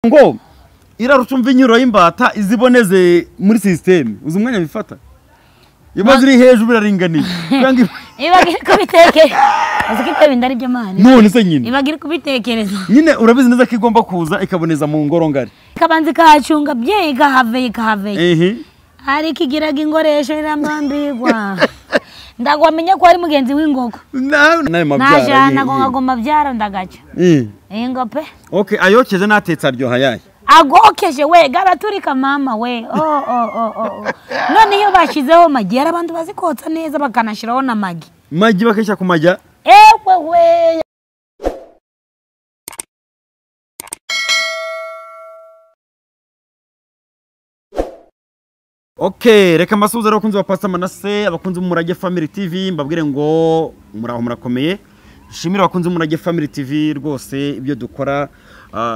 ngo irarucumva inyuro y'imbata iziboneze muri system uzi umwanya bifata ibaze iri hejuru iraringaniye ibagire kubitekereza uzikite bindari byo mane none se nyine ibagire kubitekereza nyine urabizi neza ko igomba kuza ikaboneza mu ngoro ngari kabanzi kahacunga bye kahave hari kigiraga ingoresho irambambirwa ndagwamenya ko ari mugenzi w'ingoko najana ngo ngagoma byara ndagaca ingo pe okay ayokeje natetse aryoha yaye agokeje we garaturika mama we none iyo bashizeho magi yarabantu bazikotsa neza bakanashiraho na magi bakesha ku majya ewe we Okay, reka masuza abakunzi ba Pastor Manase, abakunzi b'Umurage Family TV, mbabwire ngo muraho murakomeye. Shimira abakunzi b'Umurage Family TV rwose ibyo dukora,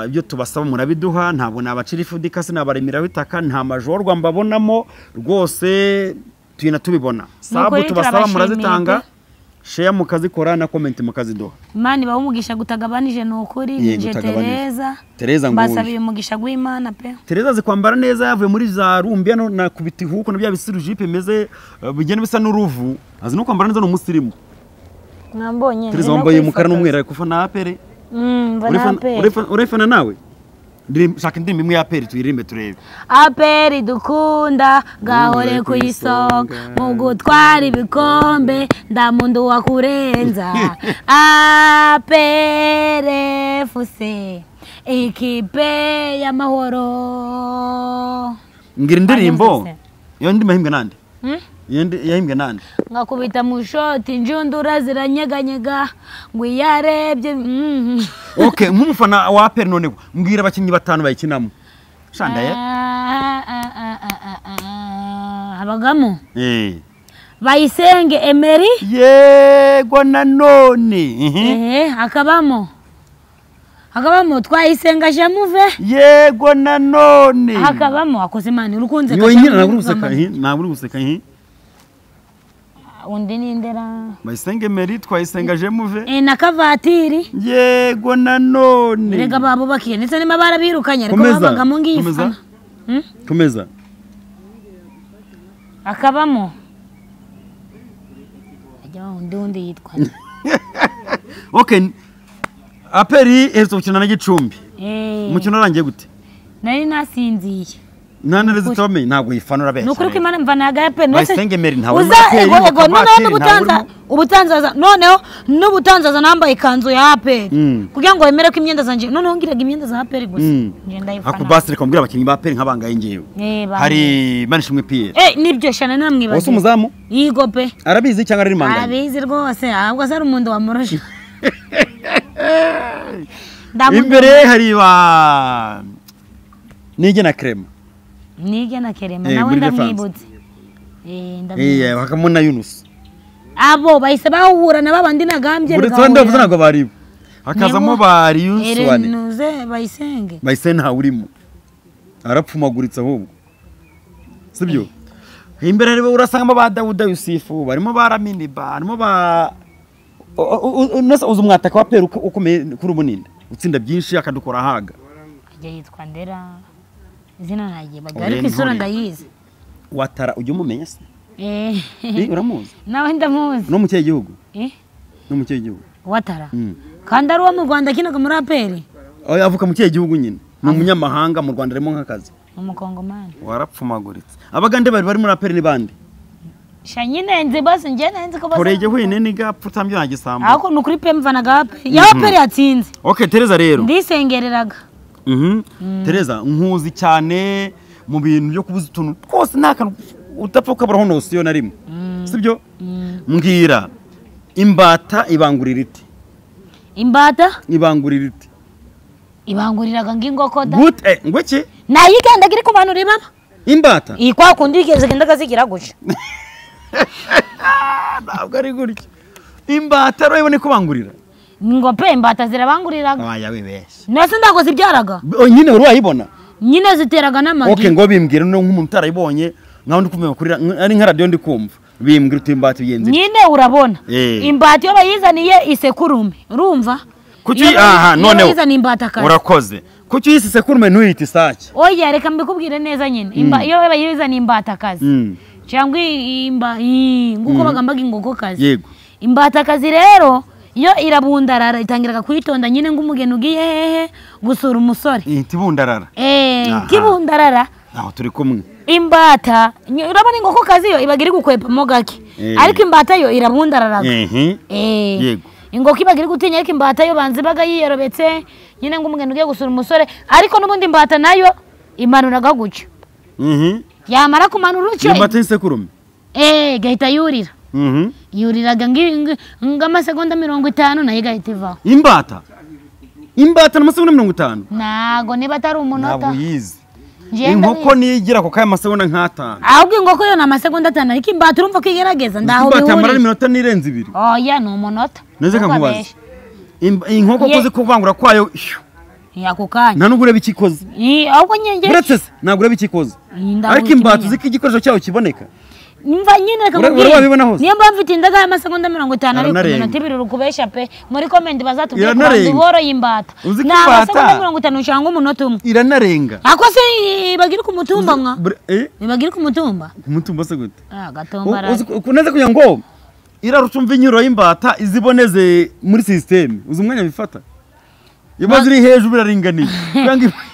ibyo tubasaba murabiduha, ntabwo nabacirifu dikase nabaremira witaka nta majorwa mbabonamo rwose tuyina tubibona. Sabu tubasaba murazitanga. Share mukazikora na comment mukaziduha. Imana bahumugisha gutagabanije nokuri nje Tereza mbasabiye umugisha gw'Imana pe. Tereza zikwambara neza yavuye muri za rumbya no nakubiti huko no byabisiru jipe meze bigene bisa n'uruvu azi no kwambara neza no musirimu. Mwambonye Tereza wambaye umukara n'umwera kufa na apere. Urefana nawe? Shaka ndimi imwe ya aperi tuyirimbe turebe. Aperi dukunda gahore kuyisonga mu gutwara ibikombe ndamundu wakurenza. Apere fuse ekipe y'amahoro. Ngira indirimbo iyo ndi mahimbwe nande? Yahimbwe nande? Ngakubita mu shoti njundura ziranyeganyega ngo yarebye. Okay, nk'umufana wa aperi none mbwira abakinyi batanu bayikinamo. Shandaye? Habagamo? Bayisenge Emery? Yego nanone. Hakabamo Twayisenga Jamuve? Yego nanone. Hakabamo akoze Imana urukunze kaje. Nyine naburi guseka undi nindera Bayisenge Emery Twayisenga Jamuve na Kavatiri yego nanone rega babo bakiye ndetse n'amabara birukanye ariko babaga mu ngifana komeza akabamo ajya undi yitwa Okay aperi ezo ukina na Gicumbi umukino urangiye gute nari nasinziye nane rezitome ntabwo yifanura benshi nukuri ko Imana mvana yaga aperi Bayisenge Emery ntabwo ubutanzaza noneho n'ubutanzaza nambaye ikanzu ya aperi kugira ngo wemere ko imyenda zanje noneho ngiraga imyenda za aperi gusa nje ndayifana akubasire ko mbwira abakinyi ba aperi nkabangaye ngewe hari Manishimwe Pierre nibyo shana namwibaza wose umuzamu yigo pe arabizi cyangwa ari manganye arabizi rwose ahubwo ari umuntu wamurusha imbere hari ba Nige na Crema nawe ndamwibutse hakamuna Yunus abo bahise bahura na babandi nagambye rero ndavuze nago bari hakazamo bari Yuswane nuze Bayisenge nta urimo arapfumaguritse ahubwo sibyo imbere rero urasanga ba Dawuda Yusufu barimo baramini barimo ba nasa uzumwataka wa Peru ukomeye kuri ubuninde utsinda byinshi akadukora haga yitwa Ndera izina nagiye bagari isura ndayizi watara ujye umumenya se uramuzi nawe ndamuzi no mu cye gihugu no mu cye gihugu watara kandi ari wo mu Rwanda kinaga muri aperi avuka mu cye gihugu nyine ni umunyamahanga mu Rwanda arimo nk'akazi umukongomani warapfumaguritse abagande bari muri aperi ni bande shanyine nze base nje nanze ko base Korege hwine ni gapfu tambyo nagisambu ako nukuri pe mvana gape ya aperi yatsinze Okay Tereza rero ndisengereraga Tereza nkuzi cyane mu bintu byo kubuza utuntu twose naka utapfa kabaraho nosiyo na rimwe sibyo mbwira imbata ibangurira iti ibanguriraga ngingoko da gute ngweki nayigenda giri ku bantu ribaba imbata ikwa kundi igeze genda gazigira guca ntabwo ari gutyo imbata rero ibone kubangurira ngo pe imbata zirabanguriraga aya wibeshe nese ndago zibyaraga nyine urayibona nyine ziteraga n'amagi Okay ngo bimbwira no nk'umuntu utarayibonye nkaho ndi kumva kurira ari nka radio ndi kumva bimbwira utimbata biyenze nyine urabona imbata iyo bayizaniye isekurume urumva kuki aha none bayizaniye imbata kazi urakoze kuki yise sekurume ntuyite isake? Oya reka mbikubwire neza nyine iyo bayizana imbatakazi cyangwa nguko bagambaga ingokokazi. Yego. Imbatakazi rero iyo irabundarara itangiraga kuyitonda nyine ng'umugeni ugiye hehe gusura umusore. Tibundarara. Kibundarara. Aho turi kumwe. Imbata urabona ingokokazi yo ibagiri gukwepamo gake. Ariko imbata yo irabundararaga. Yego. Ingoko ibagiri gutinya ariko imbata yo banze baga yiyerobetse nyine ng'umugeni ugiye gusura umusore ariko n'ubundi imbata nayo imanuraga gucyo. Yamara kumanura ucyo. Imbata y'isekurume. Gahita yurira. Yuriraga ng'amasegonda 50 nayo gahita ivaho. Imbata n'amasegonda 50? Nago niba atari umunota. Ntabwo yize. Inkoko nigira ko kaya masegonda nk'atanu. Ahubwo inkoko yo na masegonda 5 ariko imbata urumva ko igerageza ndaho bihuri. Imbata mara iminota nirenze 2. Oya ni umunota. Neze kankubaza. Inkoko koze kuvangura kwayo. Yakukanya. Nta nugure bikikoze. Ahubwo nyenge. Uretse se nagure bikikoze. Ariko imbata uziko igikoresho cyawo kiboneka. Imva nyine kamubwira. Niyo mpamvu itindaga amasegonda 50 ariko minota 2 rukubesha pe. Muri comment bazatubwira ko boro yimbata. Na amasegonda 50 cyangwa umunota umwe. Iranarenga. Ako se bagira ku mutumba mwa. Bagira ku mutumba. Ku mutumba se gute? Gatomba. Kuneze kuya ngo irarutumva inyuro y'imbata iziboneze muri system. Uzi umwanya bifata. Ibaziri hejuru biraringaniye.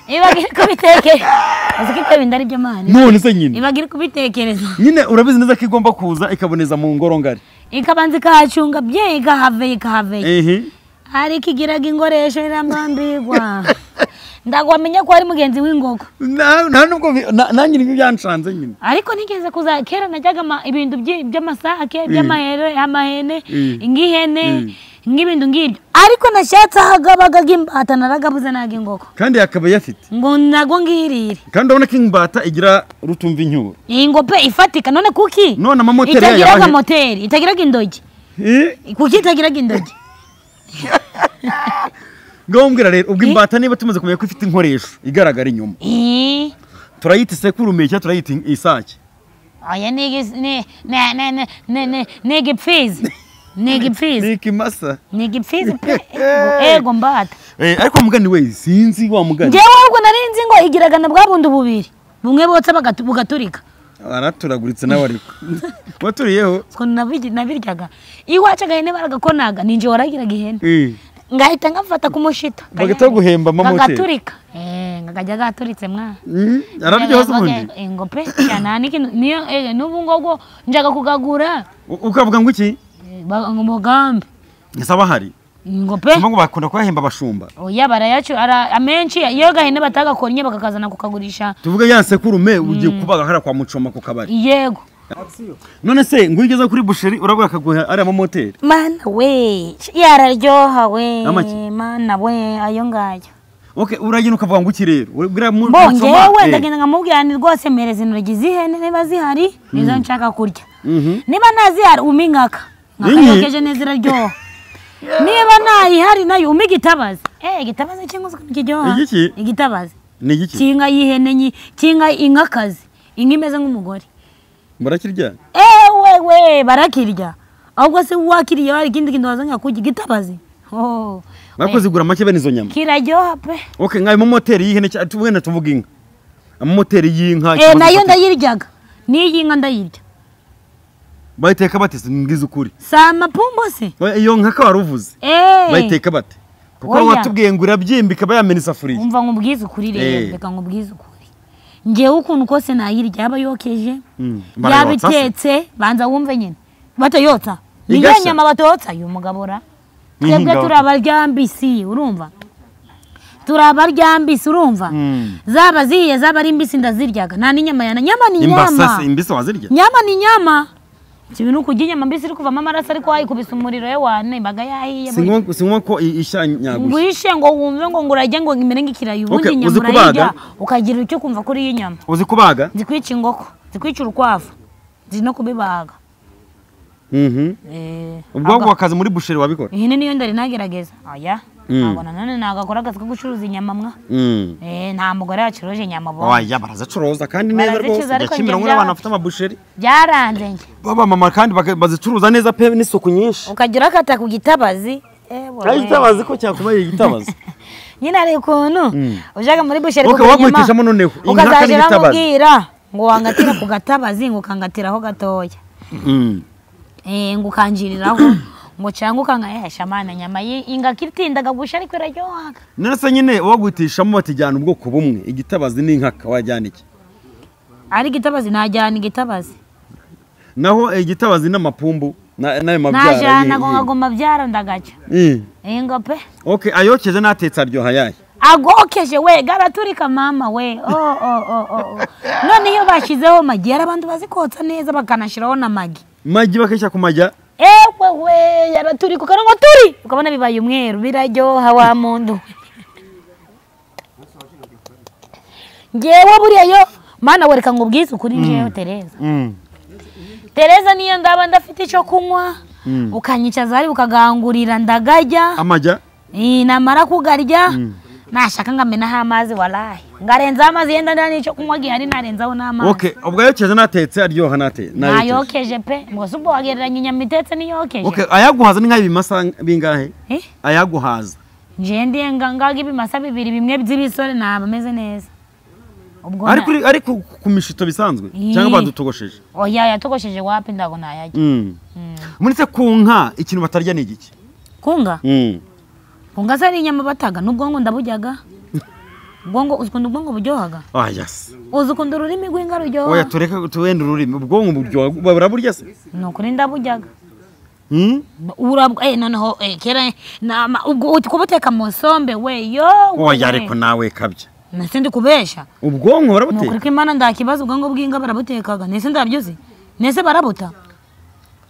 Ibagire kubiteke. Uzikite bindari byo mani. None se nyine. Ibagire kubitekereza. Nyine urabizi neza ko igomba kuza ikaboneza mu ngoro ngari. Ikabanza kahacunga byega have. Hari kigiraga ingoresho irambambirwa. Ndagwamenya ko ari mugenzi w'ingoko. Nta nubwo nanjye nibyo byanshanze nyine. Ariko nigeze kuza kera najyaga ibintu by'amasake by'amahere amahene ingihene ngibintu ngibyo ariko nashatse hagabaga imbata naragabuze naga ingoko kandi yakaba yafite ngo nago ngirire kandi ubona ko imbata igira rutumva inyuro ingope ifatika none kuki none amamoteri itagiraga moteri itagiraga indogi kuki itagiraga indogi ngombwira rero ubwo imbata niba tumaze kumenya ko ifite inkoresho igaragara inyuma turayita sekurume cyangwa turayita isake aya negipfizi Nikimasa. Nigipfizi pe. Ego mbata. Ariko mugani we sinzi wa mugani. Jewe ubwo narinzi ngo igiraga na bwabundu bubiri. Bumwe botsa bugaturika. Araturaguritse nawe ariko. Waturiyeho. Ko nabiryaga. Iwacaga ihene baragakonaga ninje waragiraga ihene. Ngahita ngafata kumushita. Bagata guhemba mama hotel. Gaturika. Ngakajya gaturitse mwa. Araryoza ubundi. Ngope cyane niyo nubu ngogo njaga kugagura. Ukavuga ngo iki? Umugambi Nsaba hari ngope ngo bakunda kwahemba bashumba oya barayacu amenshi iyo gahene batagakonye bakakazana kukagurisha tuvuge yansekurume ugiye kubaga hara kwa mucoma ku kabari yego none se ngwigeza kuri busheri urabura kaguha ari amamoteri mana we yararyoha we mana we ayo ngayo okay uragina ukavuga ngo iki rero ubwira mu bongewe ndagenda nkamubwira ni rwose mereze intogize ihene niba zihari nizo nshaka kurya niba nazihari umingaka Nakayokeje nezira ryo. Niba nayihari nayo umigitabaza. Igitabaza cyangwa kiryoha. Igitabaza. Ni igiki? Kinga yihene kinga inkakazi. Inka imeze nk'umugore. Barakirya? We barakirya. Ahubwo se wakiriye bari kindi kintu wazanya kurya igitabazi. Bakozigura make bene izo nyama. Kiraryoha pe. Okay ngayo moteri yihene tubwena tuvuga inka. Amoteri y'inka. Nayo ndayiryaga. Niyi inka ndayirya. Bayiteka bate ngize ukuri sama pumbo se iyo nkaka waruvuze bayiteka bate kuko watubwiye ngo urabyimba ikaba yamena isafuriya umva nkubwize ukuri rero reka nkubwize ukuri ngewe ukuntu kose nayirya yaba yokeje yabitetse banza wumve nyine batayotsa niyo nyama batotsa uyu mugabora twebwe turabaryambisi urumva turabaryambisi urumva zaba ziye zaba ari imbisi ndaziryaga nta n'inyama yana nyama ni nyama imbisi wazirya nyama ni nyama Kibinu kujya mbisi iri kuva amaraso ariko ayikubisa umuriro yewane baga yahiye singwa ko ishanyagusha ngwishe ngo wumve ngo ngurajye ngo ngimere ngikirayo ubundi nyama urayirya ukagira icyo kumva kuri iyi nyama uzi kubaga zikwica ingoko zikwica urukwavu zino kubibaga ubwo wakaze muri busheri wabikora ihene niyo ndari nagerageza oya ntabwo nanone nagakora akazi ko gucuruza inyama mwa nta mugore wacuruje inyama bo oya barazacuruza kandi neza rwose yakimirongo n'abantu bafite amabusheri byaranze nge baba mama kandi bazicuruza neza pe n'isuku nyinshi ukagira akata ku gitabazi igitabazi ko cyakubaye igitabazi nyine ari ukuntu ujaga muri busheri okay wagwitishamo noneho ukazajira mubwira ngo wangatira ku gatabazi ngo ukangatiraho gatoya ngo ukanjiriraho ngo cyangwa ukangayesha amana nyama inga kitindaga gusha ariko iraryohaga nese nyine wagwitishamo batijyana ubwoko bumwe igitabazi n'inkaka wajyana iki ari igitabazi najyana igitabazi naho igitabazi n'amapumbu nayo mabyara najyana ngo ngagoma byara ndagaca inga pe okay ayokeje natetse aryoha yaye agokeje we garaturika mama we none iyo bashizeho magi abantu bazikotsa neza bakanashiraho na magi bakishya kumajya ewe we yaraturika karongo turi ukabona bibaye umweru biraryoha wa mundu ngewe buriya yo mana wereka ngo ubwize ukuri njewe Tereza niyo ndaba ndafite icyo kunywa ukanyicaza ari ukagangurira ndagajya amajya namara kugarya nashaka ngamenaho amazi walahi ngarenza amazi yenda ndani icyo kunywa gihari narenzaho n'amazi okay ubwo yokeje natetse aryoha nayokeje pe mwose ubwo wagereranya inyama itetse niyokeje okay ayaguhaza ni nka ibimasa bingahe ayaguhaza nje ndiye ngaga ibimasa 2 bimwe by'ibisore naba meze neza ubwo ariko ku mishito bisanzwe cyangwa badutogosheje oya yatogosheje wapi ndago nayajya muri se kunka ikintu batarya ni igiki kunga kunga sari inyama bataga n'ubwongo ndabujyaga ubwongo uzukunda ubwongo buryohaga yes uzukunda ururimi rw'inga ruryoha oya tureka tuwenda ururimi ubwongo buryoha baraburya se nukuri ndabujyaga noneho kera ubwo kubuteka mu sombe we yo oya ariko nawe kabya nese ndi kubesha ubwonko barabuteka nukuri ko imana ndakibaza ubwongo bw'inga barabutekaga nese ndabyuzi nese barabuta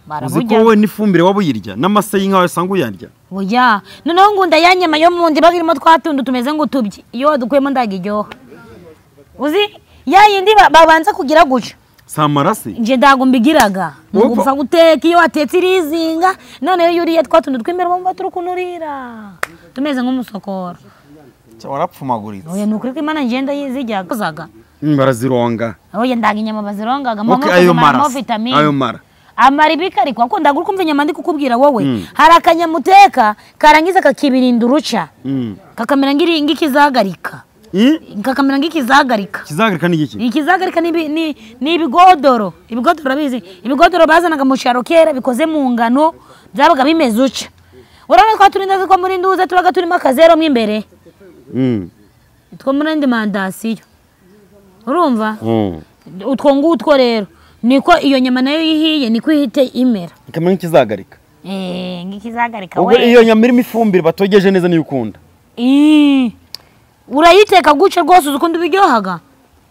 barabujya wowe n'ifumbire wabuyirya n'amase y'inka wasanga uyarya oya noneho ngunda yanyama yo mundi bagirimo twatundu tumeze ngo tubye iyo wadukuyemo ndagiryoha uzi yayindi babanza kugira guca samarasi nje ndago mbigiraga ngupfa guteka iyo watetse irizinga none iyo uriye twatundu twimbere bomba turukunurira tumeze nk'umusokoro warapfumaguritse oya nukuri ko imana ngenda yizijyaga barazironga oya ndaga inyama bazirongaga mama ko vitamine ayo mara amari bikari kwa konda gukumva inyama ndi kukubwira wowe hari akanyamuteka karangiza kakibirinda uruca kakamera ngikizagarika kakamera ngikizagarika kizagarika ni iki ikizagarika ni ibigodoro bizi ibigodoro bazanaga mu cyaro kera bikoze mu ngano byabaga bimeze uca urabona ko turinda ko muri nduza tubaga turimo akazero mo imbere two muri ndimandasiyo urumva utwo ngutwo rero niko iyo nyama nayo yihiye niko ihite imera ikamera nk'ikizagarika nk'ikizagarika we iyo nyama irimo ifumbire batogeje neza niyo ukunda urayiteka guce rwose uzukunda ibiryohaga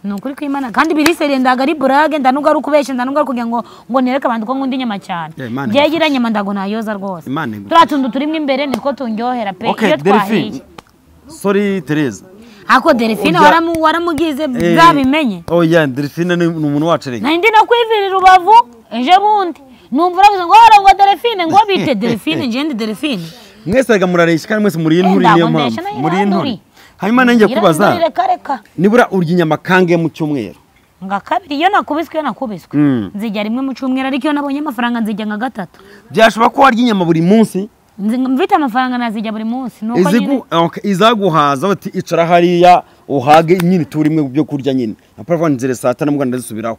nukuri ko imana kandi biriseriye ndaga ari burage ndanuga ari ukubesha ndanuga ari kugira ngo nereke abantu ko nkunda inyama cyane byegira nyama ndago nayoza rwose turatundu turimo imbere niko tundyohera pe iyo twahiye sorry Tereza ako Delphine waramugize byabimenye oya Delphine ni umuntu wacereye nandi nakwivira Rubavu eje bundi numva uravuze ngo hora ngo Delphine ngo bite Delphine ngende Delphine mwese aga muraresha kandi mwese muri inturi niyo mpamvu muri inturi hanyuma nanjye kubaza nibura urya inyama kange mu cyumweru nga kabiri iyo nakubiswe nzijya rimwe mu cyumweru ariko iyo nabonye amafaranga nzijya nka 3 byashobora ko warya inyama buri munsi mvita amafaranga nazijya buri munsi nuko nyine izaguhaza bati icara hariya uhage nyine turimwe byo kurya nyine apart nzire saa 5 muganda zisubiraho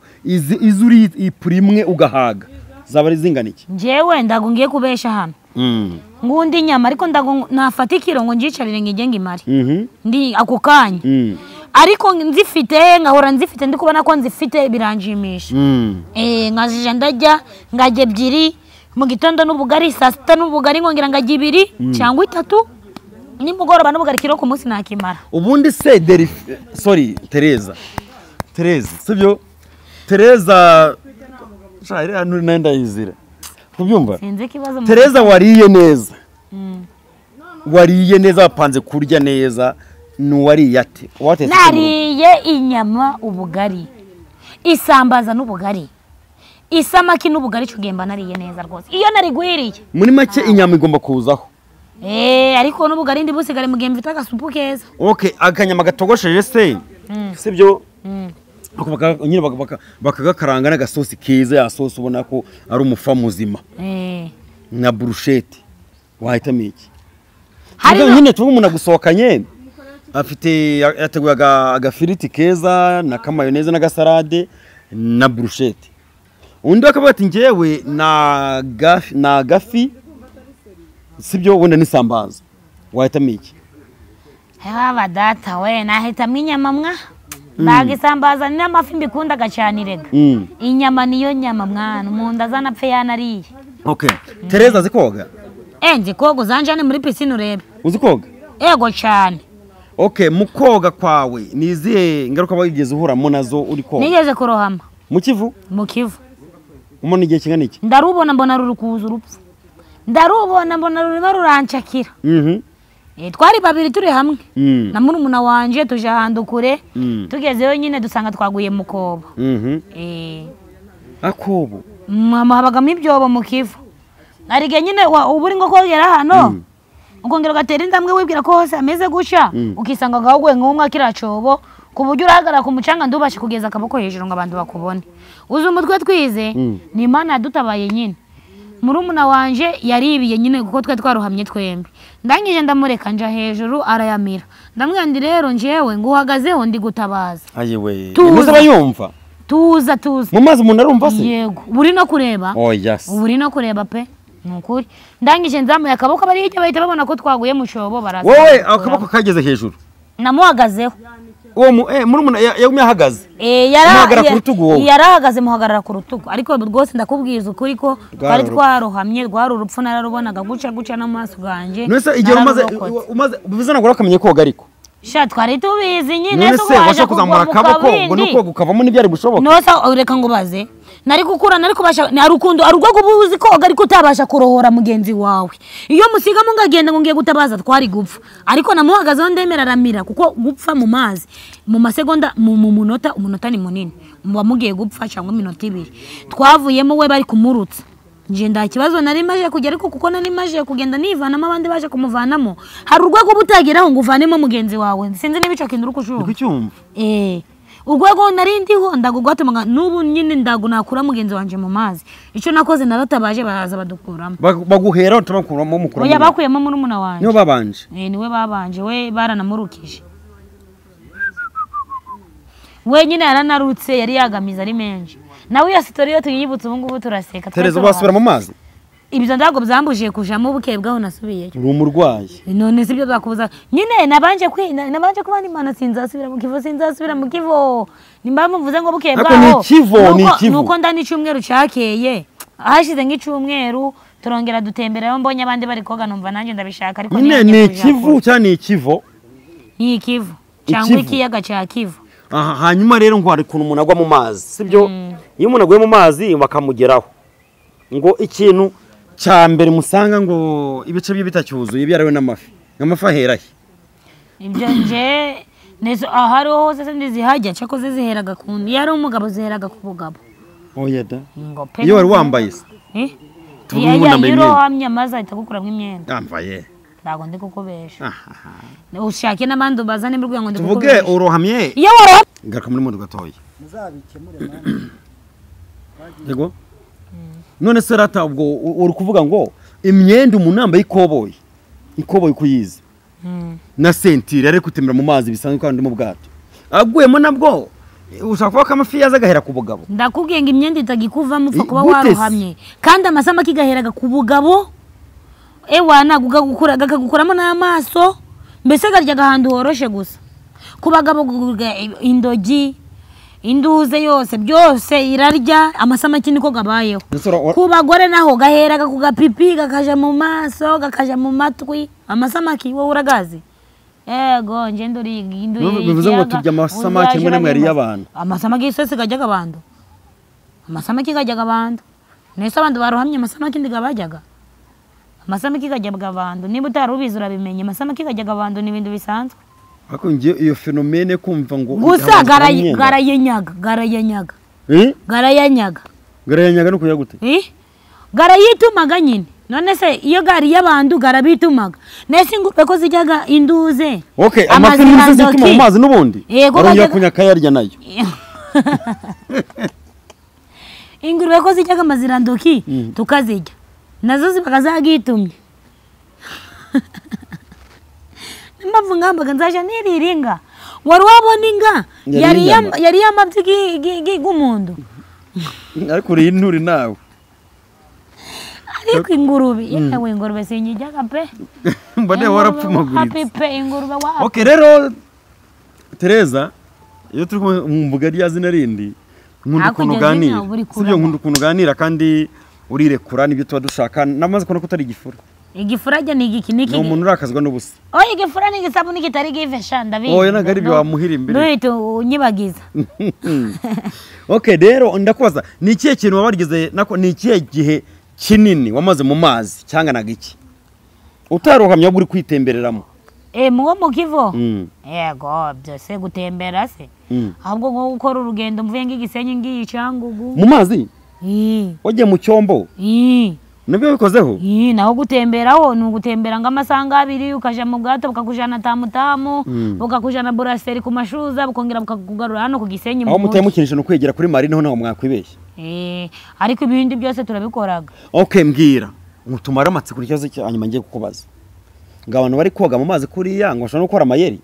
izuri iprimwe ugahaga zaba ari zingana iki njewe ndago ngiye kubesha hano ngundi inyama ariko ndago nafata ikiro ngo ngicarire ngigenga imari ndi ako kanya ariko nzifite ngahora nzifite ndi kubona ko nzifite biranjimisha nkajije ndajya ngaje 2 mu gitondo n'ubugari saa 6 n'ubugari ngongera ngaje 2 cyangwa 3 nimugoroba n'ubugari kiro ku munsi nakimara ubundi se sorry Tereza sibyo Tereza shari hano nenda yizira kubyumva Tereza wariye neza wapanze kurya neza nuwariye ate nariye inyama ubugari isambaza n'ubugari isamaki n'ubugari cyugemba nariye neza rwose iyo narigwiriye muri make inyama igomba kuzaho ariko n'ubugari ndi busigare mu gihe mfite agasupu keza okay akanyama gatogosheje se sibyo nyine bakagakaranga n'agasosi keza ya sosi ubona ko ari umufa muzima na brushette wahitamo iki nyine tuba umuntu agusohokanye afite yateguye agafiriti keza na kamayoneze n'agasalade na brushette. Undi akavuga ati ngewe na gafi sibyo wenda n'isambaza wahitamo iki? Haba data we nahitamo inyama mwa ndaga isambaza n'amafi mbikundaga cyane rega. Inyama niyo nyama mwana umuntu azana pfe yanariye. Okay. Tereza azi koga? Nzi koga uzanjane muri piscine urebe. Uzi koga? Ego cyane. Okay, mu koga kwawe nizihe ingaruka bagigeze uhuramo nazo uri koga? Nigeze kurohama. Mu Kivu? Mu Kivu. Umone igihe kingana iki? Ndarubona mbona rurukuza urupfu. Ndarubona mbona rurimo ruranshakira. Twari babiri turi hamwe na murumuna wanje tuje ahantu kure tugezeyo nyine dusanga twaguye mu kobo. Akobo mama habagamo ibyobo mu Kivu arige nyine uburi ngo kogera hano ukongera gatera indamwe wibwira ko hose ameze gusha ukisanga gahugwe nk'umwe kiracobo ku buryo uragara ku mucanga ndubashe kugeza akaboko hejuru ngo abantu bakubone uzi umutwe twize ni Imana yadutabaye nyine murumuna wanje yaribiye nyine kuko twe twaruhamye twembi ndangije ndamureka nja hejuru arayamira ndamwandi rero njewe ngo uhagazeho ndi gutabaza ayewe muze bayumva tuza mu mazi umuntu arumva se yego buri no kureba oh yes buri no kureba pe nukuri ndangije nzamuye akaboko bari hirya bahita babona ko twaguye mu cyobo baraza wowe akaboko kageze hejuru namuhagazeho uwo murumuna yagumye ahagaze yarahagaze muhagarara ku rutugu ariko rwose ndakubwiza ukuri ko twari twarohamye rwari urupfu nararubonaga guca n'amaso ganje nese igihe umaze bivuze nagura akamenye koga ariko sha twari tubizi nyine so waje kuzamura akaboko ngo nuko gukavamo n'ibyari bushoboka nose ureka ngo baze nari gukura nari kubasha narukundo arugwago buzi koga ariko utabasha kurohora mugenzi wawe iyo musigamo ngagenda ngo ngiye gutabaza twari gupfa ariko namuhagazeho ndemera ramira kuko gupfa mu mazi mu masegonda mu umunota ni munini muba mugiye gupfa cyangwa iminota 2 twavuyemo we bari kumurutsa nje nda kibazo nari maje kugera ariko kuko nari maje kugenda nivanamo abandi baje kumuvanamo hari urwego butageraho ngo uvanemo mugenzi wawe sinzi nibico kintu urukushura kucyumva urwego nari ndiho ndagugwatuma n'ubu nyine ndagunakura mugenzi wanje mu mazi ico nakoze naratabaje bahaza badukuramo baguhera turakuramo mukuru oya bakuyemo murumuna wanje niwe babanje niwe babanje we baranamurukije we nyine yaranarutse yari yagamiza ari menshi nawe iyo story yo tuyibutse ubu ngubu turaseka Tereza basubira mu mazi ibyo ndago byambujije kujamo bukebwaho nasubiyeyo uri umurwayi none sibyo bakubuza nyine nabanje kubana Imana sinzasubira mu Kivu sinzasubira mu Kivu nimba muvuze ngo bukebwaho nuko ndani cyumweru cyakeye hashize nk'icumweru turongera dutemberayo mbonye abandi bari koga numva nanjye ndabishaka ariko ni Kivu cyane Kivu ni Kivu cyangwa ikiyaga cya Kivu hanyuma rero ngo hari kuntu umuntu agwa mu mazi sibyo iyo umuntu aguye mu mazi bakamugeraho ngo ikintu cya mbere musanga ngo ibice bye bitacyuzuye byarawe n'amafi aherahe ibyo nje nezo ahari hose ndizihajya cyakoze ziheraga kundi yari umugabo ziheraga ku bugabo oya da iyo wari wambaye se yiro hamya maza itagukuramwe imyenda yambaye ndago ndi kukubesha ushake n'abandi bazane mu rwego ndi tuvuge urohamye iyo waro ngaruka muri muntu gatoya muzabikemure mwana yego none se rata ubwo uri kuvuga ngo imyenda umunamba y'ikoboyi kuyizi na sentire ari kutemera mu mazi bisanzwe kandi mu bwato aguyemo nabwo ushaka kuba kamafi yazagahera ku bugabo ndakubwiye ngo imyenda itagikuvamo upfa kuba warohamye kandi amasama kigaheraga ku bugabo ewana gukuramo n'amaso mbese garyaga ahantu horoshe gusa ku bagabo indogi induze yose byose irarya amasamaki niko gabayeho ku bagore naho gaheraga ku gapipi gakaja mu maso gakaja mu matwi amasamaki wowe uragazi ego nje nduri bivuze ngo turya amasamaki mwe namwe yari y'abantu amasamaki yose gajyaga abantu amasamaki gajyaga abantu nese abantu barohamye amasamaki ndigabajyaga amasamaki gajyaga abantu niba utarubiza urabimenye amasamaki gajyaga abantu ni ibintu bisanzwe ako ngiye iyo fenomene kumva ngo gusa garayenyaga no kuya gute garayitumaga nyine none se iyo gari y'abantu garabitumaga nese ingurube ko zijyaga induze okay amafi n'inzuzi zituma mu mazi n'ubundi barongera kunyaka yarya nayo ingurube ko zijyaga amazirandoki tukazijya nazo zibaga zagitumye impamvu ngambaga nzaje niriringa wari wabona inga yari yamabyi g'umuntu ariko uri inturi nawe ariko ingurube yewe ingurube sinyijyaga pe mbone warapfumaguritse happy pe ingurube wa okay rero Tereza iyo turi mu mbuga rya zina rindi nkunda ukuntu uganira sibyo nkunda ukuntu uganira kandi urirekura nibyo tuba dushaka namaze kubona ko utari igifura igifura je ni igiki niki no umuntu urakazwa n'ubusa oya igifura ni igisabuni kitari givesha ndabizi oya nagari byo wamuhira imbere no unyibagiza okay rero ndakubaza ni ikihe kintu wabarigeze nako ni ikihe gihe kinini wamaze mu mazi cyangwa nagiki utarohamya buri kwitembereramo muwo mu Kivu yego byose gutembera se ahubwo nko gukora urugendo mvuye ng'igisenyi ngiyi Cyangugu mu mazi wagiye mu cyombo nabyo bikozeho naho gutemberaho ni ugutembera ng'amasanga 2 ukaja mu bwato bukakujana tamutamu bukakujana buraseri ku mashuza bukongera bukakugarura hano ku gisenyi aho mutayemukinisha no kwegera kuri mari naho mwakwibeshya ariko ibindi byose turabikoraga okay mbwira mutumara amatsiko ikibazo cyanyuma ngiye kukubaza ngabantu bari koga mu mazi kuri yango bashobora no gukora amayeri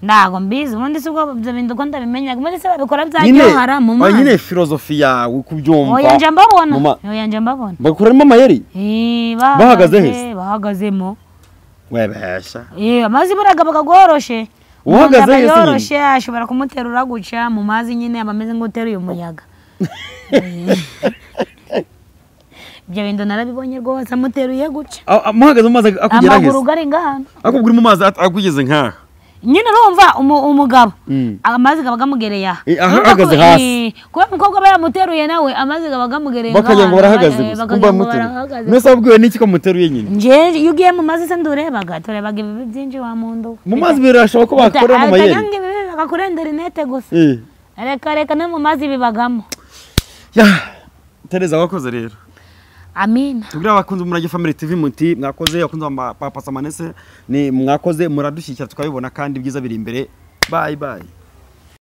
ndago mbizi ubundi se ubwo bintu ko ndabimenya ubundi se babikora byaryohara mu mazi nyine filozofi yawe kubyumva oya nje mbabona bakuramo amayeri bahagaze he bahagazemo webesha amazi buraga bakagoroshe uhagaze he yoroshe ashobora kumuterura guca mu mazi nyine abameze nk'uteruye umuyaga ibyo bintu narabibonye rwose amuteruye guca muhagaze mu mazi akugera amaguru gari ngahano akugura mu mazi akugeze nkaha nyine urumva umugabo amazi gabamugereye ahagaze hasi kuba umukobwa bayamuteruye nawe amazi gabamugereye bakagira ngo barahagaze kumba muteruye mwese abwiwe n'iki ko muteruye nyine nje iyo ugiye mu mazi se ndurebaga turebaga ibibi byinshi wa muntu mu mazi birashobora ko bakora mu mayeri bakakurendera inete gusa reka no mu mazi bibagamo Tereza wakoze rero amina tugira abakunzi Umurage Family TV muti mwakoze abakunzi ba Papa Samanese ni mwakoze muradushyikira tukabibona kandi byiza biri imbere bye bye